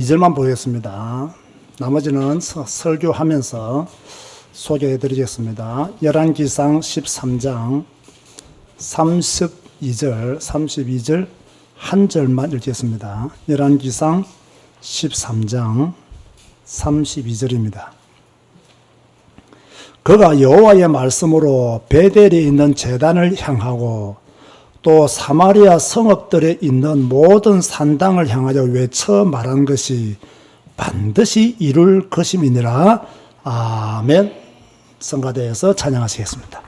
2절만 보겠습니다. 나머지는 설교하면서 소개해 드리겠습니다. 열왕기상 13장 32절 한 절만 읽겠습니다. 열왕기상 13장 32절입니다. 그가 여호와의 말씀으로 베델에 있는 제단을 향하고 또 사마리아 성읍들에 있는 모든 산당을 향하여 외쳐 말한 것이 반드시 이룰 것임이니라. 아멘. 성가대에서 찬양하시겠습니다.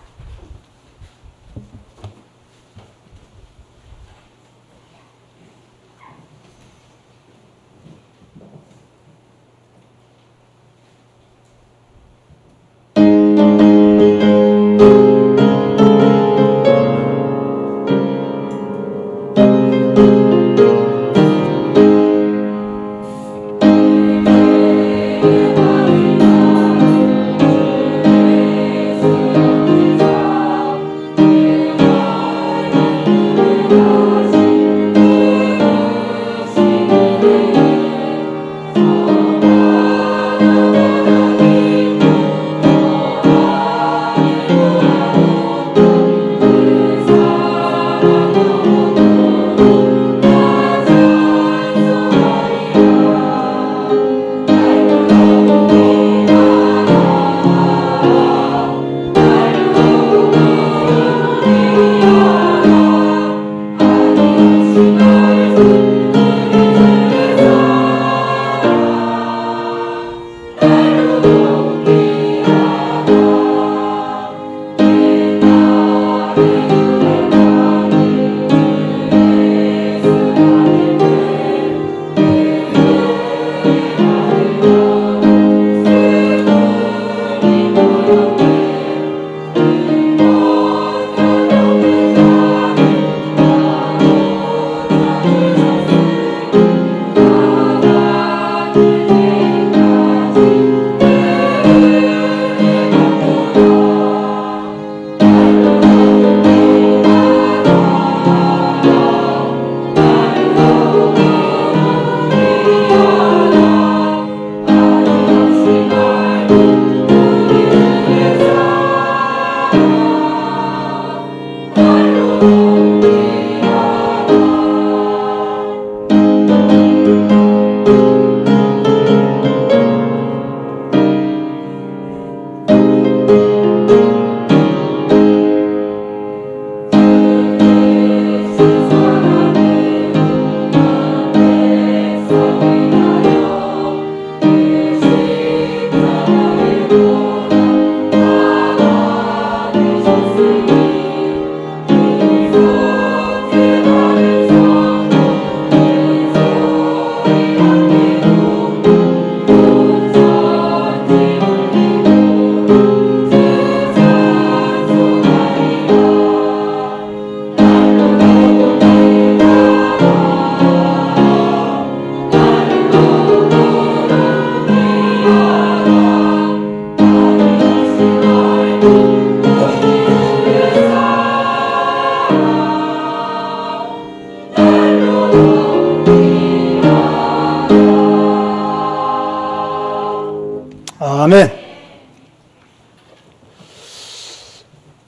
아멘.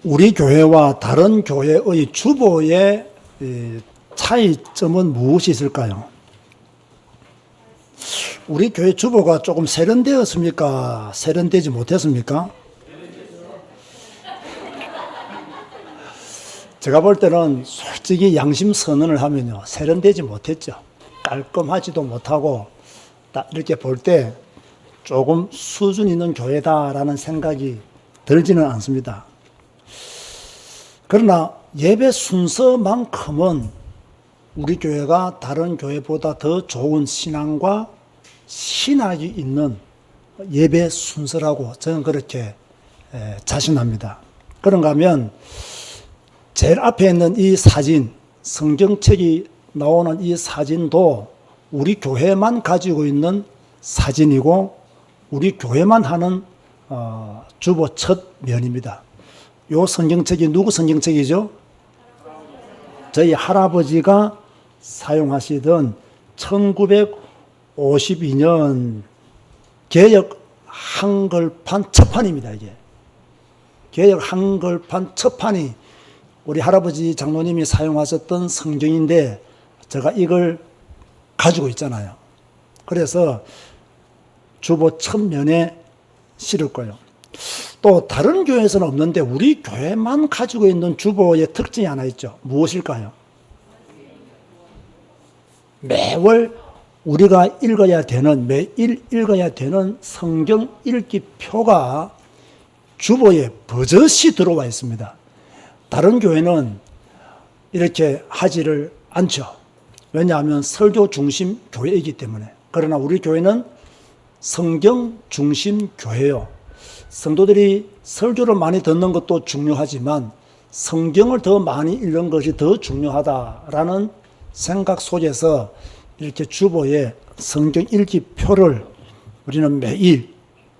우리 교회와 다른 교회의 주보의 차이점은 무엇이 있을까요? 우리 교회 주보가 조금 세련되었습니까? 세련되지 못했습니까? 제가 볼 때는 솔직히 양심 선언을 하면요, 세련되지 못했죠. 깔끔하지도 못하고 딱 이렇게 볼 때 조금 수준 있는 교회다라는 생각이 들지는 않습니다. 그러나 예배 순서만큼은 우리 교회가 다른 교회보다 더 좋은 신앙과 신학이 있는 예배 순서라고 저는 그렇게 자신합니다. 그런가 하면 제일 앞에 있는 이 사진, 성경책이 나오는 이 사진도 우리 교회만 가지고 있는 사진이고 우리 교회만 하는 주보 첫 면입니다. 요 성경책이 누구 성경책이죠? 저희 할아버지가 사용하시던 1952년 개역 한글판 첫판입니다. 이게 개역 한글판 첫판이 우리 할아버지 장로님이 사용하셨던 성경인데 제가 이걸 가지고 있잖아요. 그래서 주보 첫면에 실을 거예요. 또 다른 교회에서는 없는데 우리 교회만 가지고 있는 주보의 특징이 하나 있죠. 무엇일까요? 매월 우리가 읽어야 되는, 매일 읽어야 되는 성경 읽기 표가 주보에 버젓이 들어와 있습니다. 다른 교회는 이렇게 하지를 않죠. 왜냐하면 설교 중심 교회이기 때문에. 그러나 우리 교회는 성경 중심 교회요. 성도들이 설교를 많이 듣는 것도 중요하지만 성경을 더 많이 읽는 것이 더 중요하다라는 생각 속에서 이렇게 주보에 성경 읽기 표를 우리는 매일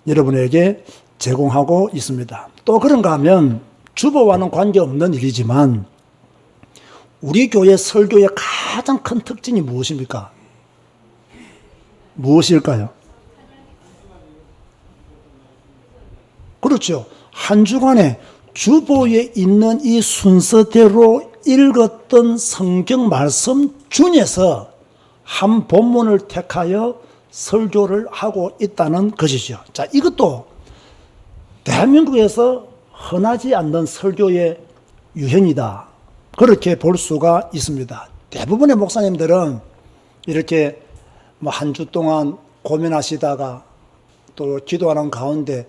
여러분에게 제공하고 있습니다. 또 그런가 하면 주보와는 관계없는 일이지만 우리 교회 설교의 가장 큰 특징이 무엇입니까? 무엇일까요? 그렇죠. 한 주간에 주보에 있는 이 순서대로 읽었던 성경 말씀 중에서 한 본문을 택하여 설교를 하고 있다는 것이죠. 자, 이것도 대한민국에서 흔하지 않는 설교의 유형이다. 그렇게 볼 수가 있습니다. 대부분의 목사님들은 이렇게 한 주 동안 고민하시다가 또 기도하는 가운데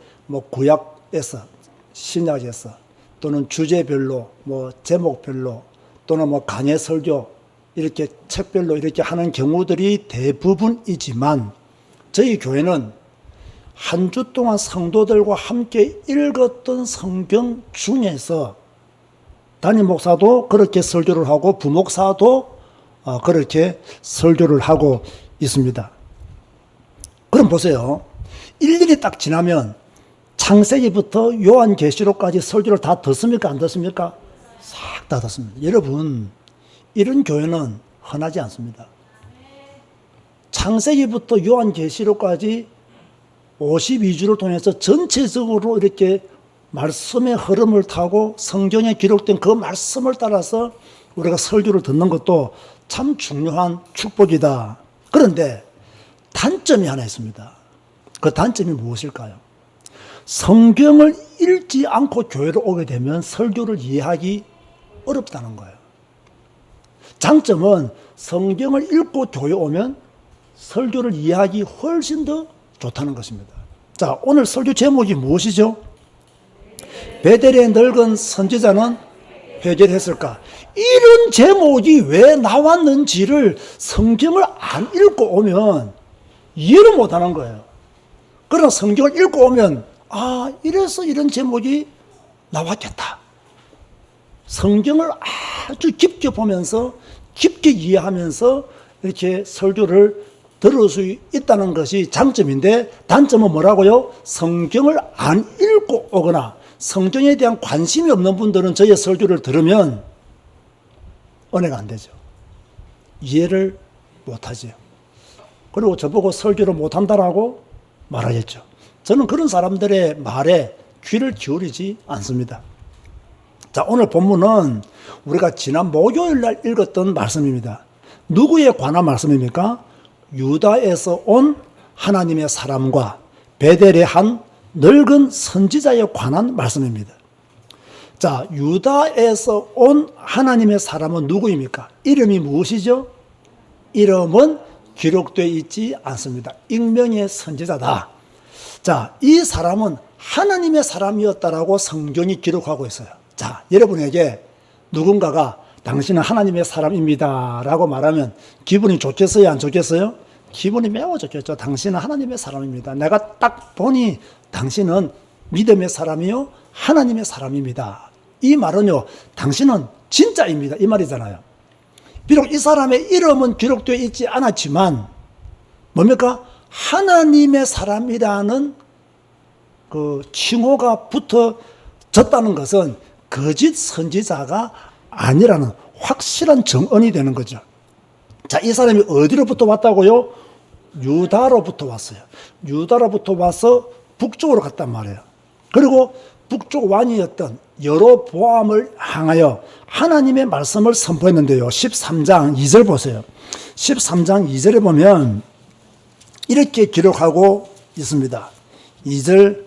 구약에서 신약에서 또는 주제별로 제목별로 또는 강해 설교 이렇게 책별로 이렇게 하는 경우들이 대부분이지만 저희 교회는 한 주 동안 성도들과 함께 읽었던 성경 중에서 담임 목사도 그렇게 설교를 하고 부목사도 그렇게 설교를 하고 있습니다. 그럼 보세요. 일일이 딱 지나면 창세기부터 요한계시록까지 설교를 다 듣습니까? 안 듣습니까? 싹 다 듣습니다. 여러분, 이런 교회는 흔하지 않습니다. 창세기부터 요한계시록까지 52주를 통해서 전체적으로 이렇게 말씀의 흐름을 타고 성경에 기록된 그 말씀을 따라서 우리가 설교를 듣는 것도 참 중요한 축복이다. 그런데 단점이 하나 있습니다. 그 단점이 무엇일까요? 성경을 읽지 않고 교회로 오게 되면 설교를 이해하기 어렵다는 거예요. 장점은 성경을 읽고 교회 오면 설교를 이해하기 훨씬 더 좋다는 것입니다. 자, 오늘 설교 제목이 무엇이죠? 베델의 늙은 선지자는 회개했을까? 이런 제목이 왜 나왔는지를 성경을 안 읽고 오면 이해를 못하는 거예요. 그러나 성경을 읽고 오면 이래서 이런 제목이 나왔겠다. 성경을 아주 깊게 보면서 깊게 이해하면서 이렇게 설교를 들을 수 있다는 것이 장점인데 단점은 뭐라고요? 성경을 안 읽고 오거나 성경에 대한 관심이 없는 분들은 저의 설교를 들으면 은혜가 안 되죠. 이해를 못하죠. 그리고 저보고 설교를 못한다라고 말하겠죠. 저는 그런 사람들의 말에 귀를 기울이지 않습니다. 자, 오늘 본문은 우리가 지난 목요일 날 읽었던 말씀입니다. 누구에 관한 말씀입니까? 유다에서 온 하나님의 사람과 베델의 한 늙은 선지자에 관한 말씀입니다. 자, 유다에서 온 하나님의 사람은 누구입니까? 이름이 무엇이죠? 이름은 기록되어 있지 않습니다. 익명의 선지자다. 자, 이 사람은 하나님의 사람이었다라고 성경이 기록하고 있어요. 자, 여러분에게 누군가가 당신은 하나님의 사람입니다 라고 말하면 기분이 좋겠어요? 안 좋겠어요? 기분이 매우 좋겠죠. 당신은 하나님의 사람입니다. 내가 딱 보니 당신은 믿음의 사람이요 하나님의 사람입니다. 이 말은요, 당신은 진짜입니다 이 말이잖아요. 비록 이 사람의 이름은 기록되어 있지 않았지만 뭡니까? 하나님의 사람이라는 그 칭호가 붙어졌다는 것은 거짓 선지자가 아니라는 확실한 정언이 되는 거죠. 자, 이 사람이 어디로부터 왔다고요? 유다로부터 왔어요. 유다로부터 와서 북쪽으로 갔단 말이에요. 그리고 북쪽 왕이었던 여로보암을 향하여 하나님의 말씀을 선포했는데요. 13장 2절 보세요. 13장 2절에 보면 이렇게 기록하고 있습니다. 2절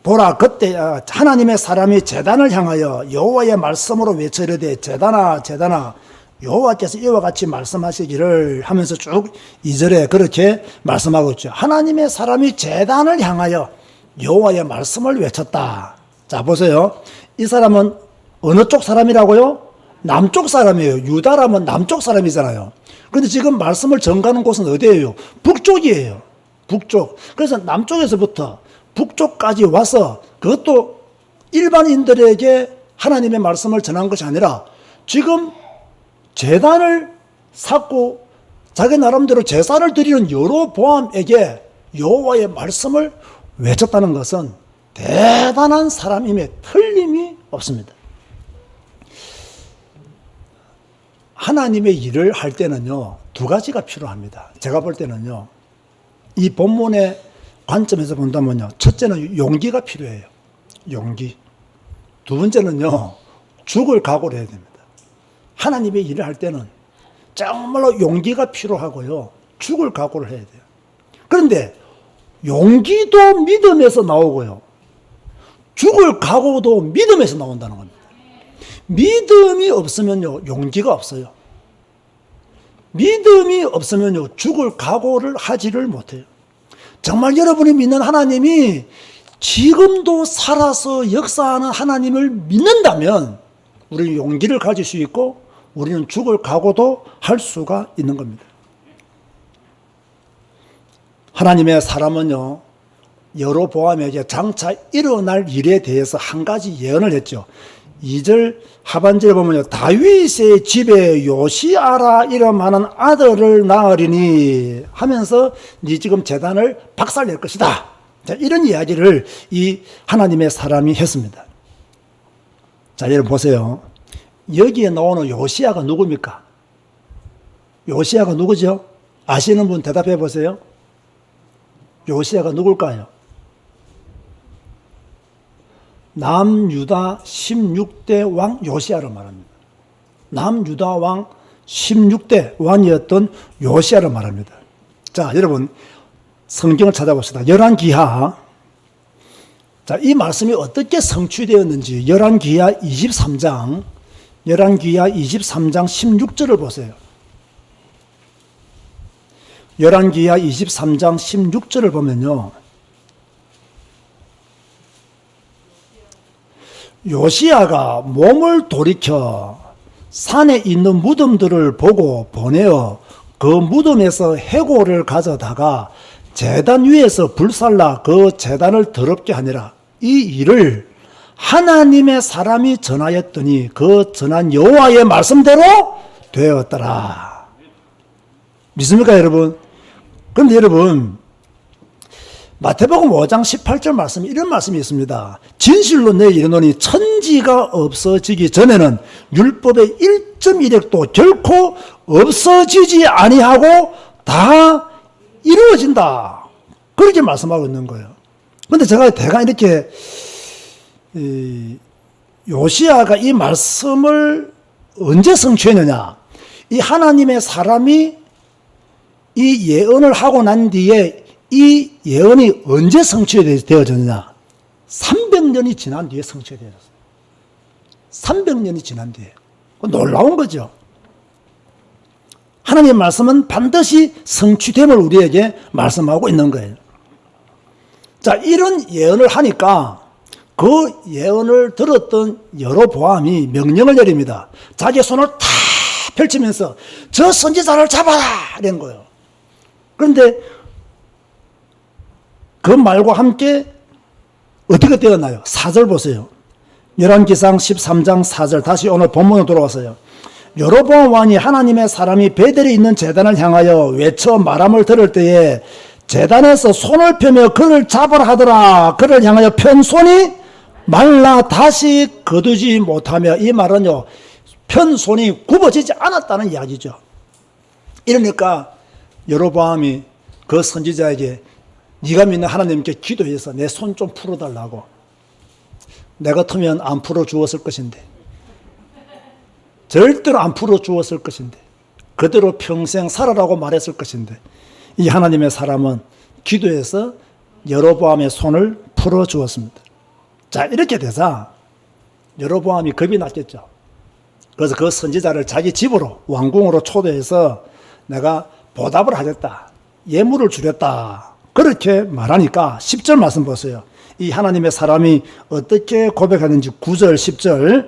보라, 그때 하나님의 사람이 제단을 향하여 여호와의 말씀으로 외쳐 이르되 제단아 제단아 여호와께서 이와 같이 말씀하시기를 하면서 쭉 2절에 그렇게 말씀하고 있죠. 하나님의 사람이 제단을 향하여 여호와의 말씀을 외쳤다. 자, 보세요. 이 사람은 어느 쪽 사람이라고요? 남쪽 사람이에요. 유다라면 남쪽 사람이잖아요. 그런데 지금 말씀을 전가하는 곳은 어디예요? 북쪽이에요. 북쪽. 그래서 남쪽에서부터 북쪽까지 와서 그것도 일반인들에게 하나님의 말씀을 전한 것이 아니라 지금 제단을 쌓고 자기 나름대로 제사를 드리는 여로보암에게 여호와의 말씀을 외쳤다는 것은 대단한 사람임에 틀림이 없습니다. 하나님의 일을 할 때는요, 두 가지가 필요합니다. 제가 볼 때는요, 이 본문의 관점에서 본다면요, 첫째는 용기가 필요해요. 용기. 두 번째는요, 죽을 각오를 해야 됩니다. 하나님의 일을 할 때는 정말로 용기가 필요하고요, 죽을 각오를 해야 돼요. 그런데 용기도 믿음에서 나오고요, 죽을 각오도 믿음에서 나온다는 겁니다. 믿음이 없으면요, 용기가 없어요. 믿음이 없으면요, 죽을 각오를 하지를 못해요. 정말 여러분이 믿는 하나님이 지금도 살아서 역사하는 하나님을 믿는다면 우리는 용기를 가질 수 있고 우리는 죽을 각오도 할 수가 있는 겁니다. 하나님의 사람은요, 여로보암에게 장차 일어날 일에 대해서 한 가지 예언을 했죠. 2절 하반절에 보면요, 다윗의 집에 요시아라 이름하는 아들을 낳으리니 하면서 네 지금 제단을 박살낼 것이다. 자, 이런 이야기를 이 하나님의 사람이 했습니다. 자, 여러분 보세요. 여기에 나오는 요시아가 누굽니까? 요시아가 누구죠? 아시는 분 대답해 보세요. 요시아가 누굴까요? 남유다 16대 왕 요시아를 말합니다. 남유다 왕 16대 왕이었던 요시아를 말합니다. 자, 여러분 성경을 찾아봅시다. 열왕기하. 자, 이 말씀이 어떻게 성취되었는지 열왕기하 23장 16절을 보세요. 열왕기하 23장 16절을 보면요, 요시아가 몸을 돌이켜 산에 있는 무덤들을 보고 보내어 그 무덤에서 해골을 가져다가 제단 위에서 불살라 그 제단을 더럽게 하니라. 이 일을 하나님의 사람이 전하였더니 그 전한 여호와의 말씀대로 되었더라. 믿습니까, 여러분? 그런데 여러분, 마태복음 5장 18절 말씀, 이런 말씀이 있습니다. 진실로 내게 이르노니 천지가 없어지기 전에는 율법의 1.1획도 결코 없어지지 아니하고 다 이루어진다. 그렇게 말씀하고 있는 거예요. 그런데 제가 대강 이렇게 요시아가 이 말씀을 언제 성취했느냐, 이 하나님의 사람이 이 예언을 하고 난 뒤에 이 예언이 언제 성취되어졌느냐? 300년이 지난 뒤에 성취되어졌어요. 300년이 지난 뒤에. 놀라운 거죠. 하나님의 말씀은 반드시 성취됨을 우리에게 말씀하고 있는 거예요. 자, 이런 예언을 하니까 그 예언을 들었던 여로보암이 명령을 내립니다. 자기 손을 다 펼치면서 저 선지자를 잡아라! 이런 거예요. 그런데 그 말과 함께 어떻게 되었나요? 4절 보세요. 열왕기상 13장 4절, 다시 오늘 본문으로 돌아왔어요. 여로보암 왕이 하나님의 사람이 베델에 있는 제단을 향하여 외쳐 말함을 들을 때에 제단에서 손을 펴며 그를 잡으라 하더라. 그를 향하여 편 손이 말라 다시 거두지 못하며, 이 말은요, 편 손이 굽어지지 않았다는 이야기죠. 이러니까 여로보암이 그 선지자에게 네가 믿는 하나님께 기도해서 내 손 좀 풀어달라고. 내 같으면 안 풀어주었을 것인데, 절대로 안 풀어주었을 것인데, 그대로 평생 살아라고 말했을 것인데, 이 하나님의 사람은 기도해서 여로보암의 손을 풀어주었습니다. 자, 이렇게 되자 여로보암이 겁이 났겠죠. 그래서 그 선지자를 자기 집으로, 왕궁으로 초대해서 내가 보답을 하겠다, 예물을 주겠다, 그렇게 말하니까 10절 말씀 보세요. 이 하나님의 사람이 어떻게 고백하는지 9절, 10절,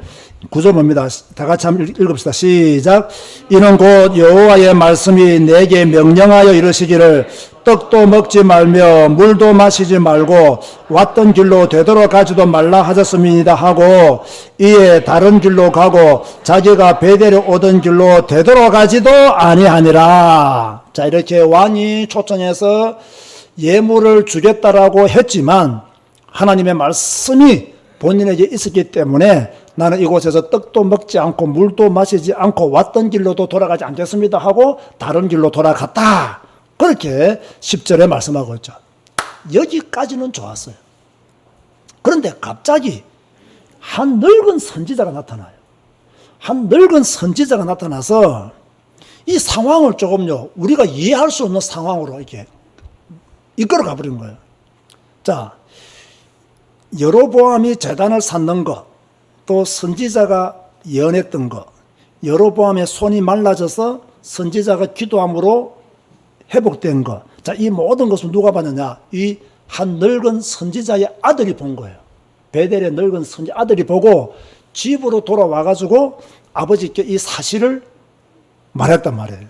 9절 봅니다. 다 같이 한번 읽읍시다. 시작. 이는 곧 여호와의 말씀이 내게 명령하여 이르시기를 떡도 먹지 말며 물도 마시지 말고 왔던 길로 되돌아가지도 말라 하셨습니다 하고, 이에 다른 길로 가고 자기가 베델에 오던 길로 되돌아가지도 아니하니라. 자, 이렇게 왕이 초청해서 예물을 주겠다라고 했지만 하나님의 말씀이 본인에게 있었기 때문에 나는 이곳에서 떡도 먹지 않고 물도 마시지 않고 왔던 길로도 돌아가지 않겠습니다 하고 다른 길로 돌아갔다. 그렇게 10절에 말씀하고 있죠. 여기까지는 좋았어요. 그런데 갑자기 한 늙은 선지자가 나타나요. 한 늙은 선지자가 나타나서 이 상황을 조금요, 우리가 이해할 수 없는 상황으로 이렇게 이끌어 가버린 거예요. 자, 여로보암이 제단을 쌓는 것, 또 선지자가 예언했던 것, 여로보암의 손이 말라져서 선지자가 기도함으로 회복된 것. 자, 이 모든 것을 누가 봤느냐? 이 한 늙은 선지자의 아들이 본 거예요. 베델의 늙은 선지 아들이 보고 집으로 돌아와가지고 아버지께 이 사실을 말했단 말이에요.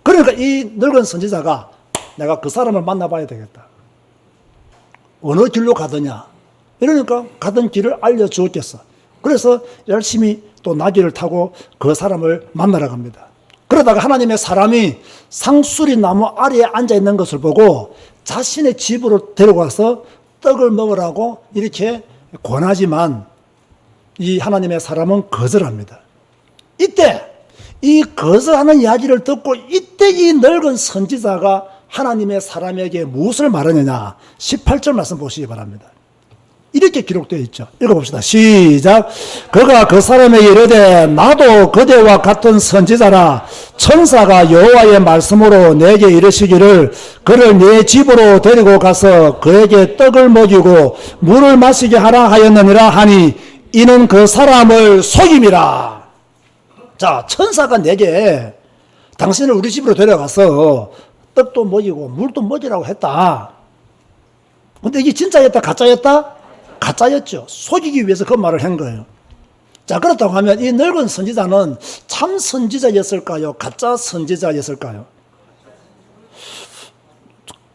그러니까 이 늙은 선지자가 내가 그 사람을 만나봐야 되겠다. 어느 길로 가더냐? 이러니까 가던 길을 알려주었겠어. 그래서 열심히 또 나귀를 타고 그 사람을 만나러 갑니다. 그러다가 하나님의 사람이 상수리 나무 아래에 앉아 있는 것을 보고 자신의 집으로 데려가서 떡을 먹으라고 이렇게 권하지만 이 하나님의 사람은 거절합니다. 이때 이 거절하는 이야기를 듣고 이때 이 늙은 선지자가 하나님의 사람에게 무엇을 말하느냐? 18절 말씀 보시기 바랍니다. 이렇게 기록되어 있죠. 읽어봅시다. 시작. 그가 그 사람에게 이르되 나도 그대와 같은 선지자라. 천사가 여호와의 말씀으로 내게 이르시기를 그를 네 집으로 데리고 가서 그에게 떡을 먹이고 물을 마시게 하라 하였느니라 하니 이는 그 사람을 속임이라. 자, 천사가 내게 당신을 우리 집으로 데려가서 떡도 먹이고 물도 먹이라고 했다. 근데 이게 진짜였다 가짜였다? 가짜였죠. 속이기 위해서 그 말을 한 거예요. 자, 그렇다고 하면 이 늙은 선지자는 참 선지자였을까요? 가짜 선지자였을까요?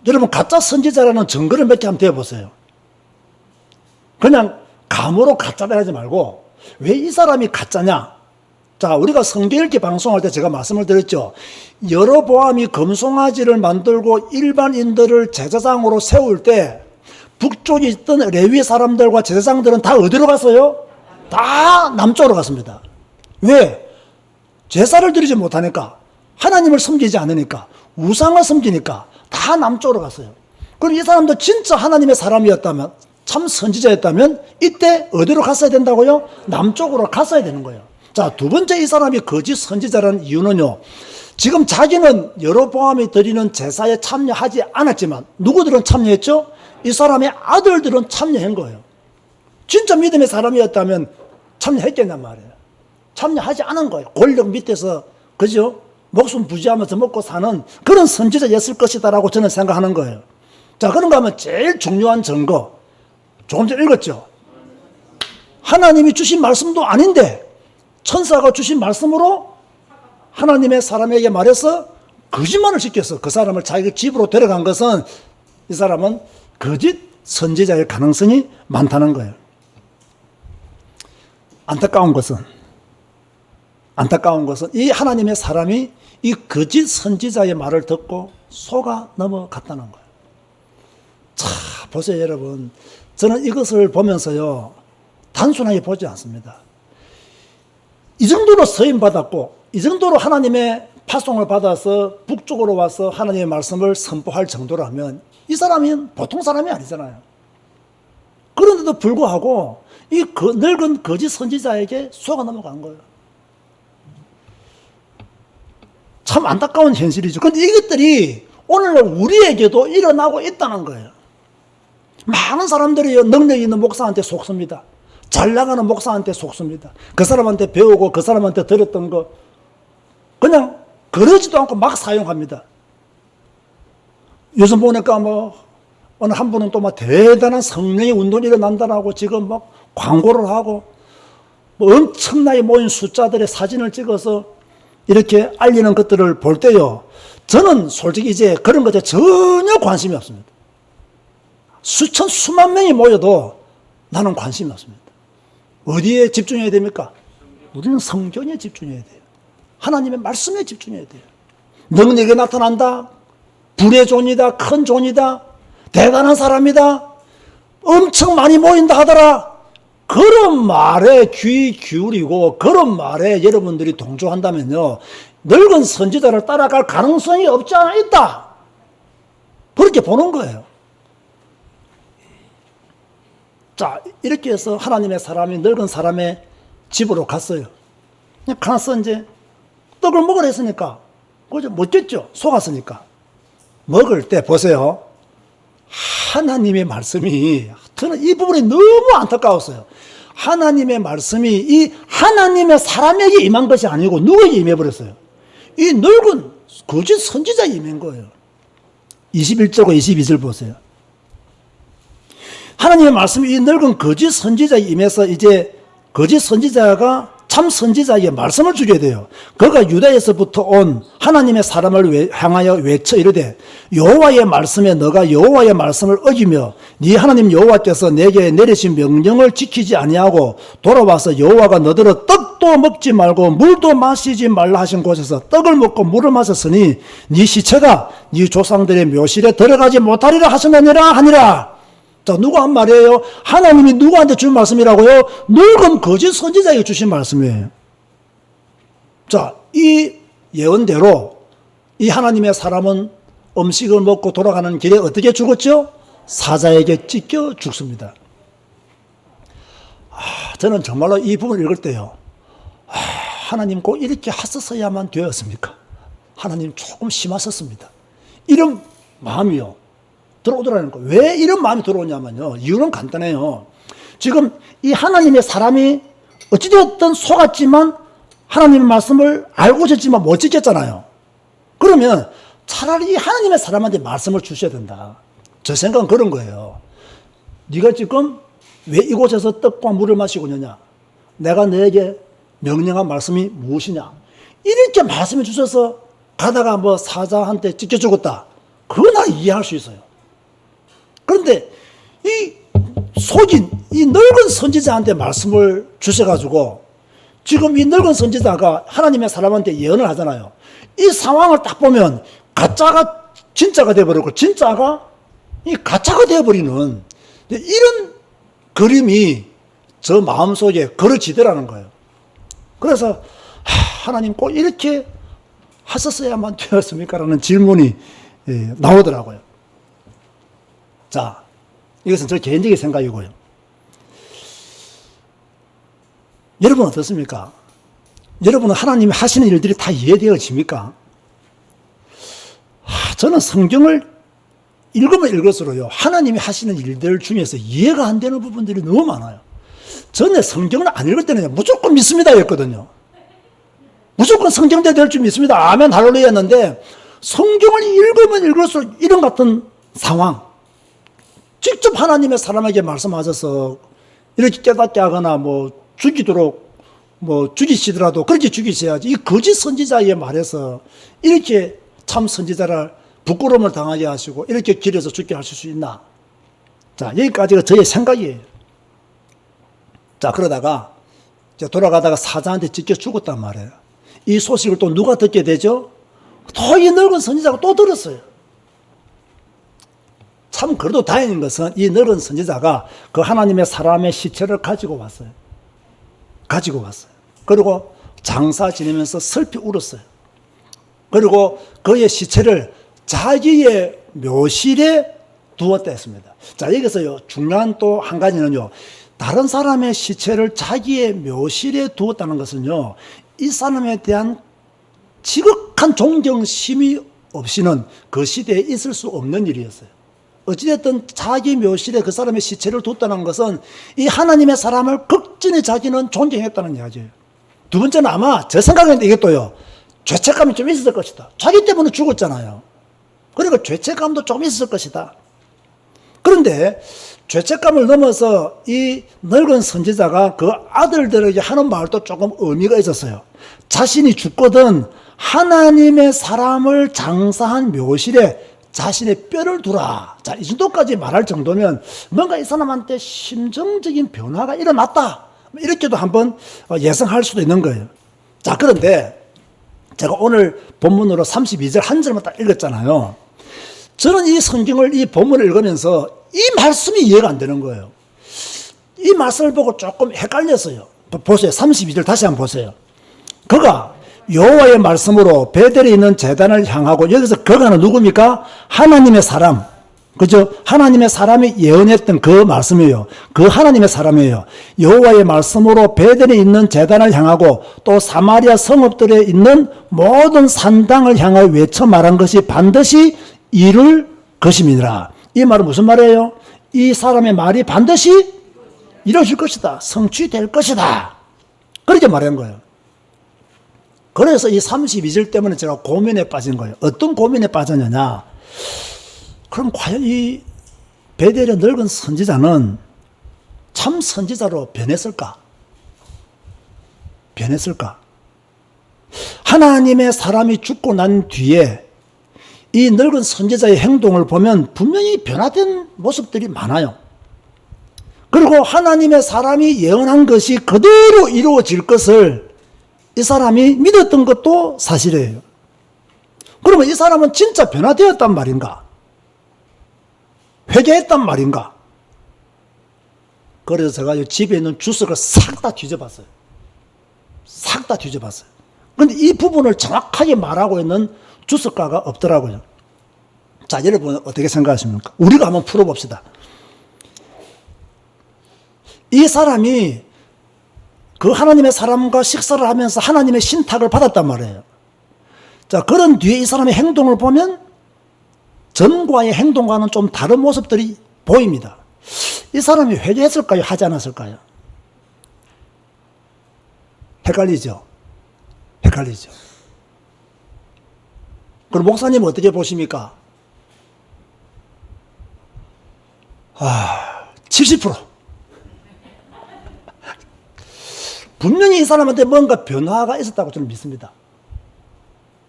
여러분, 가짜 선지자라는 증거를 몇 개 한번 대보세요. 그냥 감으로 가짜다 하지 말고 왜 이 사람이 가짜냐? 자, 우리가 성경 읽기 방송할 때 제가 말씀을 드렸죠. 여로보암이 금송아지를 만들고 일반인들을 제사장으로 세울 때 북쪽에 있던 레위 사람들과 제사장들은 다 어디로 갔어요? 다 남쪽으로 갔습니다. 왜? 제사를 드리지 못하니까, 하나님을 섬기지 않으니까, 우상을 섬기니까 다 남쪽으로 갔어요. 그럼 이 사람도 진짜 하나님의 사람이었다면, 참 선지자였다면 이때 어디로 갔어야 된다고요? 남쪽으로 갔어야 되는 거예요. 자, 두 번째 이 사람이 거짓 선지자라는 이유는요, 지금 자기는 여로보암이 드리는 제사에 참여하지 않았지만 누구들은 참여했죠? 이 사람의 아들들은 참여한 거예요. 진짜 믿음의 사람이었다면 참여했겠냔 말이에요. 참여하지 않은 거예요. 권력 밑에서, 그죠? 목숨 부지하면서 먹고 사는 그런 선지자였을 것이다라고 저는 생각하는 거예요. 자, 그런가 하면 제일 중요한 증거, 조금 전에 읽었죠? 하나님이 주신 말씀도 아닌데 천사가 주신 말씀으로 하나님의 사람에게 말해서 거짓말을 시켜서 그 사람을 자기 집으로 데려간 것은 이 사람은 거짓 선지자의 가능성이 많다는 거예요. 안타까운 것은 이 하나님의 사람이 이 거짓 선지자의 말을 듣고 속아 넘어갔다는 거예요. 자, 보세요, 여러분. 저는 이것을 보면서요, 단순하게 보지 않습니다. 이 정도로 서임받았고, 이 정도로 하나님의 파송을 받아서 북쪽으로 와서 하나님의 말씀을 선포할 정도라면 이 사람은 보통 사람이 아니잖아요. 그런데도 불구하고 이 늙은 거짓 선지자에게 속아 넘어간 거예요. 참 안타까운 현실이죠. 그런데 이것들이 오늘날 우리에게도 일어나고 있다는 거예요. 많은 사람들이 능력 있는 목사한테 속습니다. 잘 나가는 목사한테 속습니다. 그 사람한테 배우고 그 사람한테 들었던 거 그냥 그러지도 않고 막 사용합니다. 요즘 보니까 어느 한 분은 또 대단한 성령의 운동이 일어난다라고 지금 막 광고를 하고 엄청나게 모인 숫자들의 사진을 찍어서 이렇게 알리는 것들을 볼 때요. 저는 솔직히 이제 그런 것에 전혀 관심이 없습니다. 수만 명이 모여도 나는 관심이 없습니다. 어디에 집중해야 됩니까? 우리는 성경에 집중해야 돼요. 하나님의 말씀에 집중해야 돼요. 능력이 나타난다. 불의 존이다. 큰 존이다. 대단한 사람이다. 엄청 많이 모인다 하더라. 그런 말에 귀 기울이고 그런 말에 여러분들이 동조한다면요. 늙은 선지자를 따라갈 가능성이 없지 않아 있다. 그렇게 보는 거예요. 자, 이렇게 해서 하나님의 사람이 늙은 사람의 집으로 갔어요. 가서 이제 떡을 먹으라 했으니까 그죠? 먹겠죠. 속았으니까. 먹을 때 보세요. 하나님의 말씀이 저는 이 부분이 너무 안타까웠어요. 하나님의 말씀이 이 하나님의 사람에게 임한 것이 아니고 누구에게 임해버렸어요. 이 늙은 거짓 선지자에 임한 거예요. 21절과 22절 보세요. 하나님의 말씀이 이 늙은 거짓 선지자에 임해서 이제 거짓 선지자가 참 선지자에게 말씀을 주게 돼요. 그가 유다에서부터 온 하나님의 사람을 향하여 외쳐 이르되 여호와의 말씀에 너가 여호와의 말씀을 어기며 네 하나님 여호와께서 내게 내리신 명령을 지키지 아니하고 돌아와서 여호와가 너더러 떡도 먹지 말고 물도 마시지 말라 하신 곳에서 떡을 먹고 물을 마셨으니 네 시체가 네 조상들의 묘실에 들어가지 못하리라 하셨느니라 하니라. 자, 누가 한 말이에요? 하나님이 누구한테 준 말씀이라고요? 늙은 거짓 선지자에게 주신 말씀이에요. 자, 이 예언대로 이 하나님의 사람은 음식을 먹고 돌아가는 길에 어떻게 죽었죠? 사자에게 찢겨 죽습니다. 저는 정말로 이 부분을 읽을 때요. 하나님 꼭 이렇게 하셨어야만 되었습니까? 하나님 조금 심하셨습니다. 이런 마음이요. 들어오더라는 거예요. 왜 이런 마음이 들어오냐면요. 이유는 간단해요. 지금 이 하나님의 사람이 어찌되었든 속았지만 하나님의 말씀을 알고 있었지만 못 지켰잖아요. 그러면 차라리 이 하나님의 사람한테 말씀을 주셔야 된다. 저 생각은 그런 거예요. 네가 지금 왜 이곳에서 떡과 물을 마시고 있느냐? 내가 너에게 명령한 말씀이 무엇이냐? 이렇게 말씀해 주셔서 가다가 사자한테 찢겨 죽었다. 그건 나 이해할 수 있어요. 그런데 이 속인 이 늙은 선지자한테 말씀을 주셔가지고 지금 이 늙은 선지자가 하나님의 사람한테 예언을 하잖아요. 이 상황을 딱 보면 가짜가 진짜가 되어버리고 진짜가 이 가짜가 되어버리는 이런 그림이 저 마음속에 그려지더라는 거예요. 그래서 하나님 꼭 이렇게 하셨어야만 되었습니까? 라는 질문이 나오더라고요. 자, 이것은 저 개인적인 생각이고요. 여러분 어떻습니까? 여러분은 하나님이 하시는 일들이 다 이해되어집니까? 저는 성경을 읽으면 읽을수록요, 하나님이 하시는 일들 중에서 이해가 안 되는 부분들이 너무 많아요. 전에 성경을 안 읽을 때는 무조건 믿습니다 였거든요. 무조건 성경대로 될 줄 믿습니다. 아멘 할렐루야 였는데 성경을 읽으면 읽을수록 이런 같은 상황, 직접 하나님의 사람에게 말씀하셔서 이렇게 깨닫게 하거나 죽이도록 죽이시더라도 그렇게 죽이셔야지. 이 거짓 선지자의 말에서 이렇게 참 선지자를 부끄러움을 당하게 하시고 이렇게 길에서 죽게 하실 수 있나? 자, 여기까지가 저의 생각이에요. 자, 그러다가 이제 돌아가다가 사자한테 찢겨 죽었단 말이에요. 이 소식을 또 누가 듣게 되죠? 또 이 늙은 선지자가 또 들었어요. 참 그래도 다행인 것은 이 늙은 선지자가 그 하나님의 사람의 시체를 가지고 왔어요. 그리고 장사 지내면서 슬피 울었어요. 그리고 그의 시체를 자기의 묘실에 두었다 했습니다. 자, 여기서요, 중요한 또 한 가지는요, 다른 사람의 시체를 자기의 묘실에 두었다는 것은요, 이 사람에 대한 지극한 존경심이 없이는 그 시대에 있을 수 없는 일이었어요. 어찌됐든 자기 묘실에 그 사람의 시체를 뒀다는 것은 이 하나님의 사람을 극진히 자기는 존경했다는 이야기예요. 두 번째는 아마 제 생각에는 이것도요, 죄책감이 좀 있었을 것이다. 자기 때문에 죽었잖아요. 그러니까 죄책감도 좀 있었을 것이다. 그런데 죄책감을 넘어서 이 늙은 선지자가 그 아들들에게 하는 말도 조금 의미가 있었어요. 자신이 죽거든 하나님의 사람을 장사한 묘실에 자신의 뼈를 두라. 자, 이 정도까지 말할 정도면 뭔가 이 사람한테 심정적인 변화가 일어났다. 이렇게도 한번 예상할 수도 있는 거예요. 자, 그런데 제가 오늘 본문으로 32절 한 절만 딱 읽었잖아요. 저는 이 성경을, 이 본문을 읽으면서 이 말씀이 이해가 안 되는 거예요. 이 말씀을 보고 조금 헷갈렸어요. 보세요. 32절 다시 한번 보세요. 그가 여호와의 말씀으로 베델에 있는 제단을 향하고, 여기서 그가는 누굽니까? 하나님의 사람. 그죠? 하나님의 사람이 예언했던 그 말씀이에요. 그 하나님의 사람이에요. 여호와의 말씀으로 베델에 있는 제단을 향하고 또 사마리아 성읍들에 있는 모든 산당을 향하여 외쳐 말한 것이 반드시 이룰 것임이니라. 이 말은 무슨 말이에요? 이 사람의 말이 반드시 이루어질 것이다. 성취될 것이다. 그렇게 말한 거예요. 그래서 이 32절 때문에 제가 고민에 빠진 거예요. 어떤 고민에 빠졌느냐? 그럼 과연 이 베델의 늙은 선지자는 참 선지자로 변했을까? 변했을까? 하나님의 사람이 죽고 난 뒤에 이 늙은 선지자의 행동을 보면 분명히 변화된 모습들이 많아요. 그리고 하나님의 사람이 예언한 것이 그대로 이루어질 것을 이 사람이 믿었던 것도 사실이에요. 그러면 이 사람은 진짜 변화되었단 말인가? 회개했단 말인가? 그래서 제가 집에 있는 주석을 싹 다 뒤져봤어요. 싹 다 뒤져봤어요. 그런데 이 부분을 정확하게 말하고 있는 주석가가 없더라고요. 자, 여러분 어떻게 생각하십니까? 우리가 한번 풀어봅시다. 이 사람이 그 하나님의 사람과 식사를 하면서 하나님의 신탁을 받았단 말이에요. 자, 그런 뒤에 이 사람의 행동을 보면 전과의 행동과는 좀 다른 모습들이 보입니다. 이 사람이 회개했을까요? 하지 않았을까요? 헷갈리죠? 헷갈리죠? 그럼 목사님은 어떻게 보십니까? 70%. 분명히 이 사람한테 뭔가 변화가 있었다고 저는 믿습니다.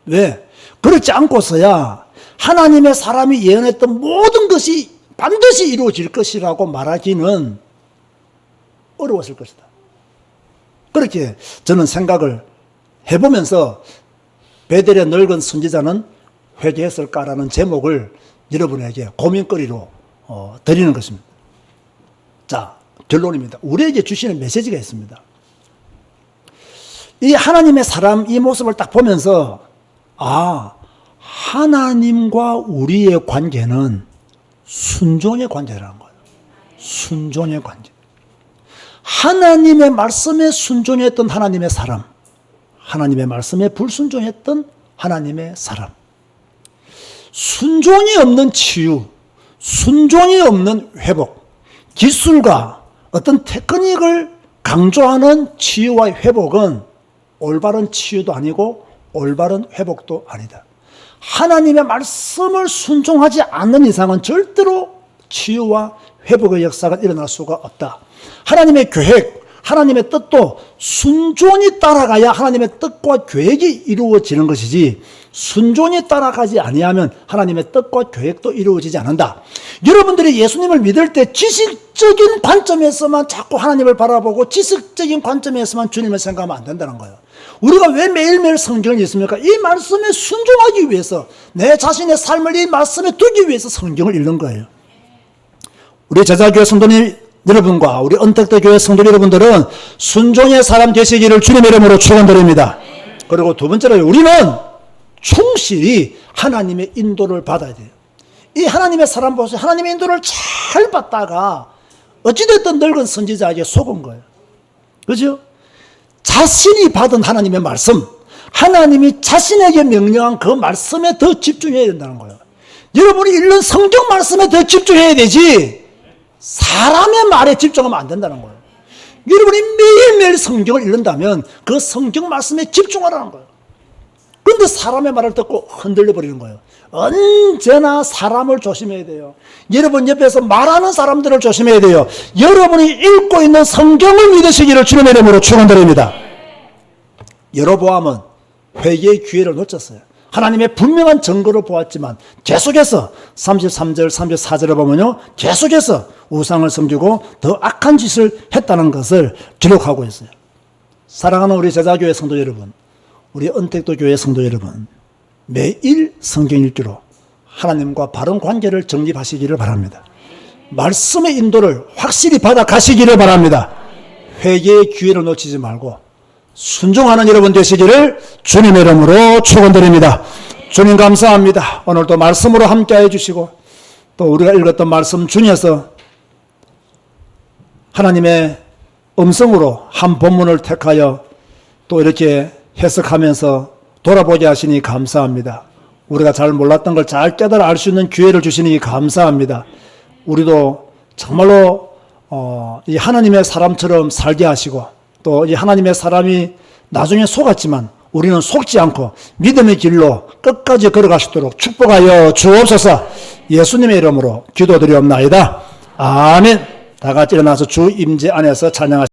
왜? 그렇지 않고서야 하나님의 사람이 예언했던 모든 것이 반드시 이루어질 것이라고 말하기는 어려웠을 것이다. 그렇게 저는 생각을 해보면서 베델의 늙은 선지자는 회개했을까라는 제목을 여러분에게 고민거리로 드리는 것입니다. 자, 결론입니다. 우리에게 주시는 메시지가 있습니다. 이 하나님의 사람 이 모습을 딱 보면서 하나님과 우리의 관계는 순종의 관계라는 거예요. 순종의 관계. 하나님의 말씀에 순종했던 하나님의 사람, 하나님의 말씀에 불순종했던 하나님의 사람. 순종이 없는 치유, 순종이 없는 회복, 기술과 어떤 테크닉을 강조하는 치유와 회복은 올바른 치유도 아니고 올바른 회복도 아니다. 하나님의 말씀을 순종하지 않는 이상은 절대로 치유와 회복의 역사가 일어날 수가 없다. 하나님의 계획, 하나님의 뜻도 순종이 따라가야 하나님의 뜻과 계획이 이루어지는 것이지, 순종이 따라가지 아니하면 하나님의 뜻과 계획도 이루어지지 않는다. 여러분들이 예수님을 믿을 때 지식적인 관점에서만 자꾸 하나님을 바라보고 지식적인 관점에서만 주님을 생각하면 안 된다는 거예요. 우리가 왜 매일매일 성경을 읽습니까? 이 말씀에 순종하기 위해서, 내 자신의 삶을 이 말씀에 두기 위해서 성경을 읽는 거예요. 우리 제자교회 성도님 여러분과 우리 언택트 교회 성도 여러분들은 순종의 사람 되시기를 주님의 이름으로 축원드립니다. 그리고 두 번째로 우리는 충실히 하나님의 인도를 받아야 돼요. 이 하나님의 사람 보세요. 하나님의 인도를 잘 받다가 어찌됐든 늙은 선지자에게 속은 거예요. 그죠? 자신이 받은 하나님의 말씀, 하나님이 자신에게 명령한 그 말씀에 더 집중해야 된다는 거예요. 여러분이 읽는 성경 말씀에 더 집중해야 되지 사람의 말에 집중하면 안 된다는 거예요. 여러분이 매일매일 성경을 읽는다면 그 성경 말씀에 집중하라는 거예요. 그런데 사람의 말을 듣고 흔들려 버리는 거예요. 언제나 사람을 조심해야 돼요. 여러분 옆에서 말하는 사람들을 조심해야 돼요. 여러분이 읽고 있는 성경을 믿으시기를 주님의 이름으로 축원드립니다. 여로보암은 회개의 기회를 놓쳤어요. 하나님의 분명한 증거를 보았지만 계속해서 33절 34절을 보면요, 계속해서 우상을 섬기고 더 악한 짓을 했다는 것을 기록하고 있어요. 사랑하는 우리 제자교회 성도 여러분, 우리 은택도 교회 성도 여러분, 매일 성경 읽기로 하나님과 바른 관계를 정립하시기를 바랍니다. 말씀의 인도를 확실히 받아 가시기를 바랍니다. 회개의 기회를 놓치지 말고 순종하는 여러분 되시기를 주님의 이름으로 축원드립니다. 주님 감사합니다. 오늘도 말씀으로 함께해 주시고 또 우리가 읽었던 말씀 중에서 하나님의 음성으로 한 본문을 택하여 또 이렇게 해석하면서 돌아보게 하시니 감사합니다. 우리가 잘 몰랐던 걸 잘 깨달아 알 수 있는 기회를 주시니 감사합니다. 우리도 정말로 이 하나님의 사람처럼 살게 하시고 또 이 하나님의 사람이 나중에 속았지만 우리는 속지 않고 믿음의 길로 끝까지 걸어갈 수 있도록 축복하여 주옵소서. 예수님의 이름으로 기도드리옵나이다. 아멘. 다 같이 일어나서 주 임재 안에서 찬양하시겠습니다.